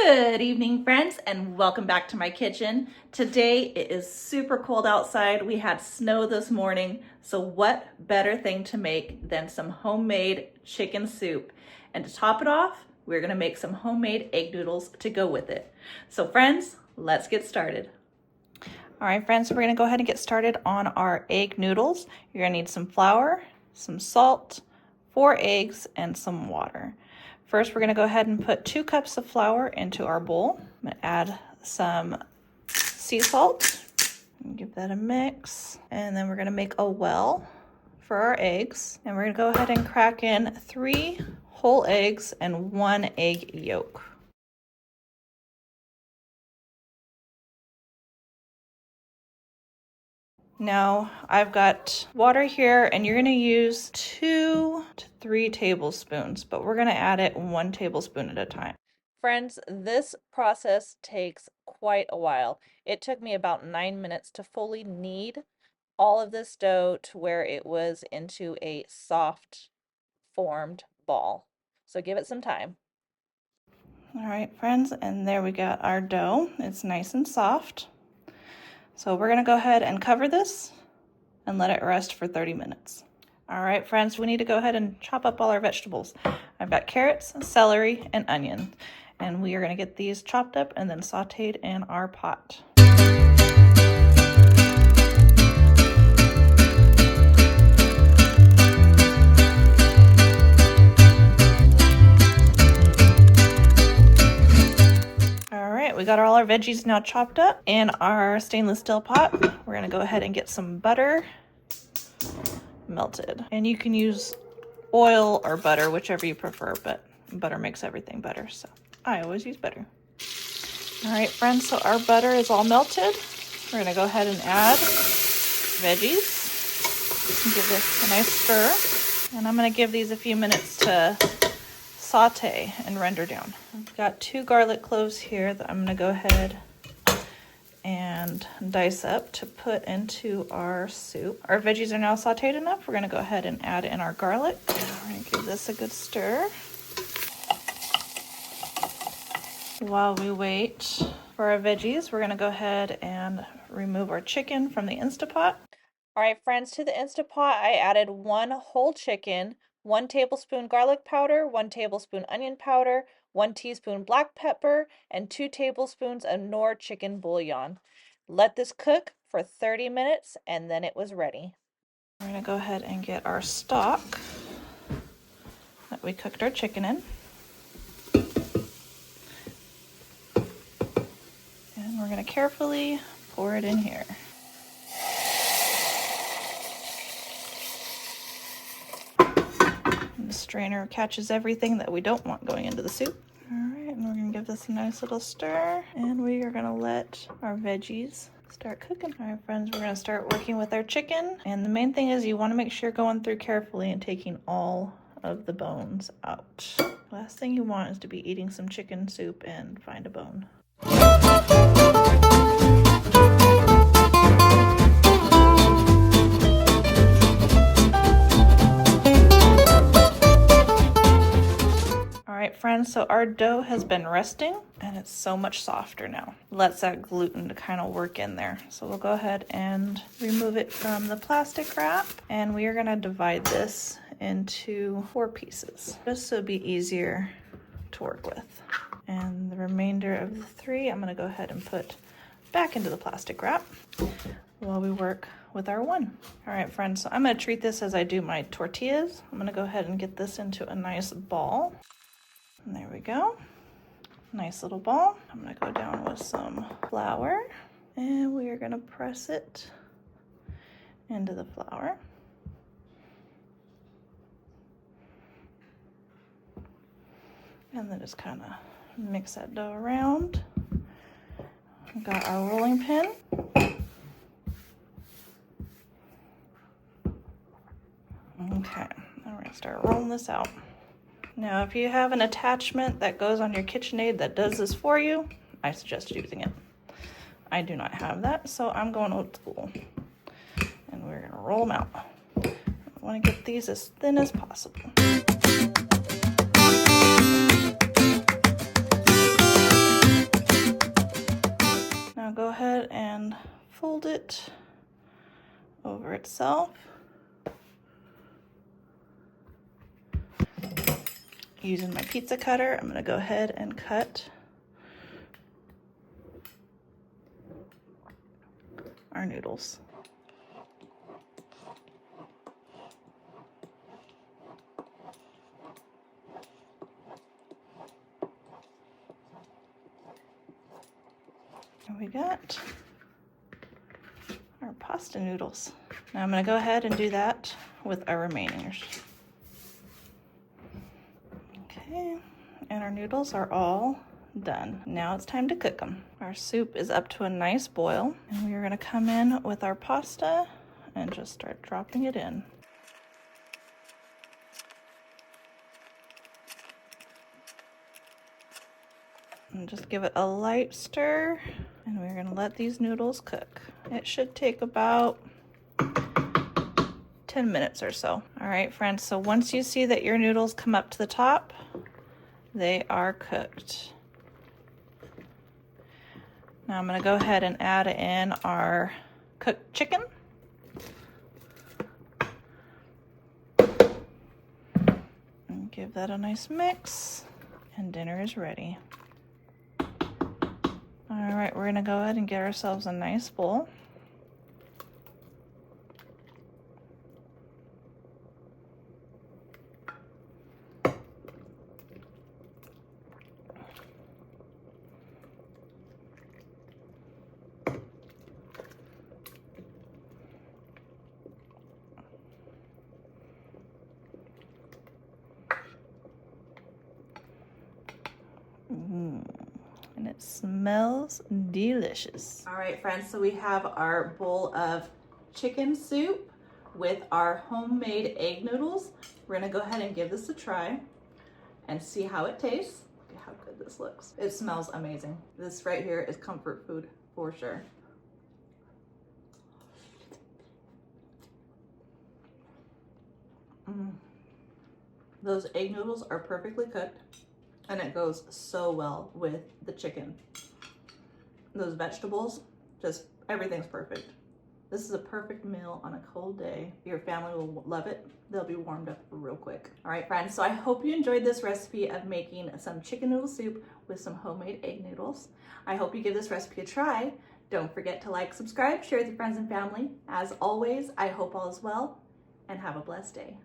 Good evening, friends, and welcome back to my kitchen. Today it is super cold outside. We had snow this morning, so what better thing to make than some homemade chicken soup? And to top it off, we're gonna make some homemade egg noodles to go with it. So friends, let's get started. All right, friends, we're gonna go ahead and get started on our egg noodles. You're gonna need some flour, some salt, 4 eggs, and some water. First, we're gonna go ahead and put 2 cups of flour into our bowl. I'm gonna add some sea salt, give that a mix, and then we're gonna make a well for our eggs. And we're gonna go ahead and crack in 3 whole eggs and 1 egg yolk. Now I've got water here, and you're gonna use 2 to 3 tablespoons, but we're gonna add it 1 tablespoon at a time. Friends, this process takes quite a while. It took me about 9 minutes to fully knead all of this dough to where it was into a soft formed ball. So give it some time. All right, friends, and there we got our dough. It's nice and soft. So we're gonna go ahead and cover this and let it rest for 30 minutes. All right, friends, we need to go ahead and chop up all our vegetables. I've got carrots, celery, and onion, and we are gonna get these chopped up and then sauteed in our pot. We got all our veggies now chopped up in our stainless steel pot. We're gonna go ahead and get some butter melted. And you can use oil or butter, whichever you prefer, but butter makes everything better, so I always use butter. All right, friends, so our butter is all melted. We're gonna go ahead and add veggies. Give this a nice stir. And I'm gonna give these a few minutes to saute and render down. I've got 2 garlic cloves here that I'm gonna go ahead and dice up to put into our soup. Our veggies are now sauteed enough. We're gonna go ahead and add in our garlic. We're gonna give this a good stir. While we wait for our veggies, we're gonna go ahead and remove our chicken from the Instapot. All right, friends, to the Instapot, I added 1 whole chicken, 1 tablespoon garlic powder, 1 tablespoon onion powder, 1 teaspoon black pepper, and 2 tablespoons of Knorr chicken bouillon. Let this cook for 30 minutes, and then it was ready. We're gonna go ahead and get our stock that we cooked our chicken in. And we're gonna carefully pour it in here. The strainer catches everything that we don't want going into the soup. All right, and we're gonna give this a nice little stir, and we are gonna let our veggies start cooking. All right, friends, we're gonna start working with our chicken, and the main thing is you wanna make sure you're going through carefully and taking all of the bones out. Last thing you want is to be eating some chicken soup and find a bone. Friends, so our dough has been resting and it's so much softer now. Lets that gluten to kind of work in there. So we'll go ahead and remove it from the plastic wrap, and we are going to divide this into 4 pieces just so it'll be easier to work with. And the remainder of the 3 I'm going to go ahead and put back into the plastic wrap while we work with our 1. All right, friends, so I'm going to treat this as I do my tortillas. I'm going to go ahead and get this into a nice ball. And there we go. Nice little ball. I'm gonna go down with some flour, and we are gonna press it into the flour. And then just kind of mix that dough around. We've got our rolling pin. Okay, now we're gonna start rolling this out. Now, if you have an attachment that goes on your KitchenAid that does this for you, I suggest using it. I do not have that, so I'm going old school. And we're gonna roll them out. I wanna get these as thin as possible. fold it over itself. Using my pizza cutter, I'm gonna go ahead and cut our noodles. And we got our pasta noodles. Now I'm gonna go ahead and do that with our remainers. Okay, and our noodles are all done. Now it's time to cook them. Our soup is up to a nice boil, and we are gonna come in with our pasta and just start dropping it in. And just give it a light stir, and we're gonna let these noodles cook. It should take about 10 minutes or so. All right, friends, so once you see that your noodles come up to the top, they are cooked. Now I'm gonna go ahead and add in our cooked chicken. And give that a nice mix, and dinner is ready. All right, we're gonna go ahead and get ourselves a nice bowl. And it smells delicious. All right, friends, so we have our bowl of chicken soup with our homemade egg noodles. We're gonna go ahead and give this a try and see how it tastes. Look at how good this looks. It smells amazing. This right here is comfort food for sure. Those egg noodles are perfectly cooked, and it goes so well with the chicken. Those vegetables, just everything's perfect. This is a perfect meal on a cold day. Your family will love it. They'll be warmed up real quick. All right, friends, so I hope you enjoyed this recipe of making some chicken noodle soup with some homemade egg noodles. I hope you give this recipe a try. Don't forget to like, subscribe, share with your friends and family. As always, I hope all is well, and have a blessed day.